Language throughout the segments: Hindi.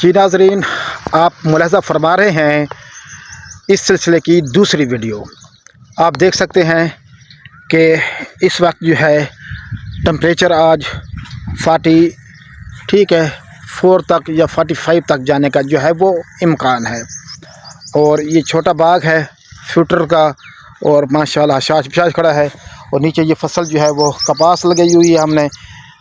जी नाज़रीन, आप मुलाहज़ा फरमा रहे हैं इस सिलसिले की दूसरी वीडियो। आप देख सकते हैं कि इस वक्त जो है टेम्परेचर आज 44 तक या 45 तक जाने का जो है वो इम्कान है। और ये छोटा बाग है फ्रूटर का और माशाल्लाह हशाश खड़ा है। और नीचे ये फसल जो है वो कपास लगाई हुई है हमने,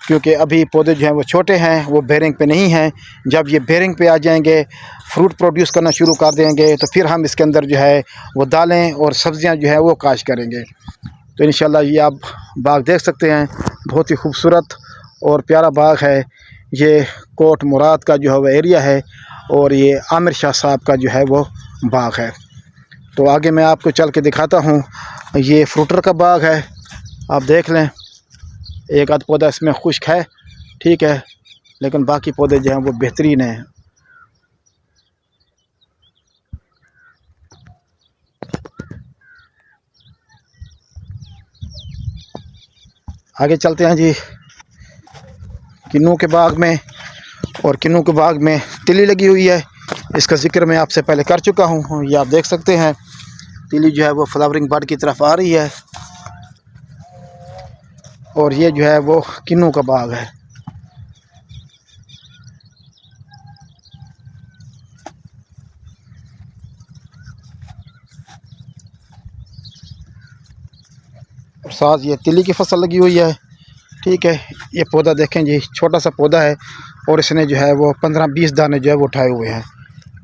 क्योंकि अभी पौधे जो हैं वो छोटे हैं, वो बेरिंग पे नहीं हैं। जब ये बेरिंग पे आ जाएंगे, फ्रूट प्रोड्यूस करना शुरू कर देंगे, तो फिर हम इसके अंदर जो है वो दालें और सब्ज़ियां जो है वो काश करेंगे। तो इंशाल्लाह ये आप बाग देख सकते हैं, बहुत ही खूबसूरत और प्यारा बाग है। ये कोट मुराद का जो है वो एरिया है और ये आमिर शाह साहब का जो है वो बाग है। तो आगे मैं आपको चल के दिखाता हूँ। ये फ्रूटर का बाग है, आप देख लें। एक आध पौधा इसमें खुश्क है, ठीक है, लेकिन बाकी पौधे जो हैं वो बेहतरीन हैं। आगे चलते हैं जी किन्नू के बाग में। और किन्नू के बाग में तिली लगी हुई है, इसका जिक्र मैं आपसे पहले कर चुका हूँ। ये आप देख सकते हैं, तिली जो है वो फ्लावरिंग बड की तरफ आ रही है। और ये जो है वो किन्नू का बाग है। और साथ ये तिली की फसल लगी हुई है, ठीक है। ये पौधा देखें जी, छोटा सा पौधा है और इसने जो है वो 15-20 दाने जो है वो उठाए हुए हैं।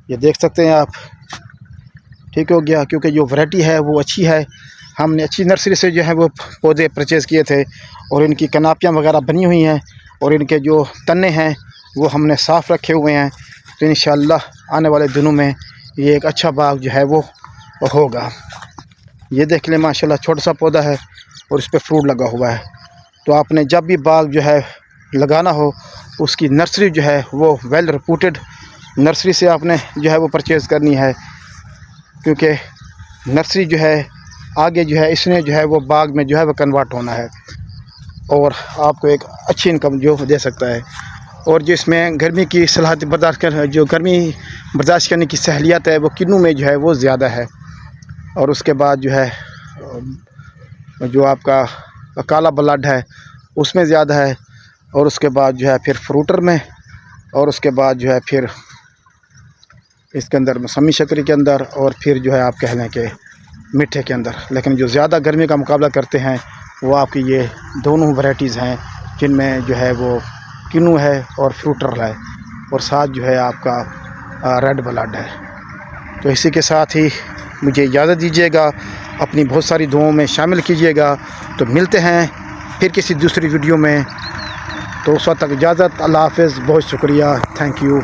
ये देख सकते हैं आप, ठीक हो गया, क्योंकि जो वैरायटी है वो अच्छी है। हमने अच्छी नर्सरी से जो है वो पौधे परचेज़ किए थे और इनकी कनापियाँ वगैरह बनी हुई हैं और इनके जो तने हैं वो हमने साफ़ रखे हुए हैं। तो इंशाअल्लाह आने वाले दिनों में ये एक अच्छा बाग जो है वो होगा। ये देख लें, माशाल्लाह छोटा सा पौधा है और इस पर फ्रूट लगा हुआ है। तो आपने जब भी बाग जो है लगाना हो, उसकी नर्सरी जो है वो वेल रिपूटेड नर्सरी से आपने जो है वो परचेज़ करनी है, क्योंकि नर्सरी जो है आगे जो है इसने जो है वो बाग में जो है वो कन्वर्ट होना है और आपको एक अच्छी इनकम जो दे सकता है। और जो इसमें गर्मी की सलाहियत बर्दाश्त कर जो गर्मी बर्दाश्त करने की सहलियत है वो किन्नू में जो है वो ज़्यादा है। और उसके बाद जो है जो आपका काला ब्लड है उसमें ज़्यादा है। और उसके बाद जो है फिर फ्रूटर में, और उसके बाद जो है फिर इसके अंदर मौसमी शक्कर के अंदर, और फिर जो है आप कह लें कि मीठे के अंदर। लेकिन जो ज़्यादा गर्मी का मुकाबला करते हैं वो आपकी ये दोनों वैरायटीज़ हैं, जिनमें जो है वो किन्नू है और फ्रूटर है, और साथ जो है आपका रेड ब्लड है। तो इसी के साथ ही मुझे इजाज़त दीजिएगा, अपनी बहुत सारी दुआओं में शामिल कीजिएगा। तो मिलते हैं फिर किसी दूसरी वीडियो में। तो उस वक्त तक इजाज़त, अल्लाह हाफ़िज़, बहुत शुक्रिया, थैंक यू।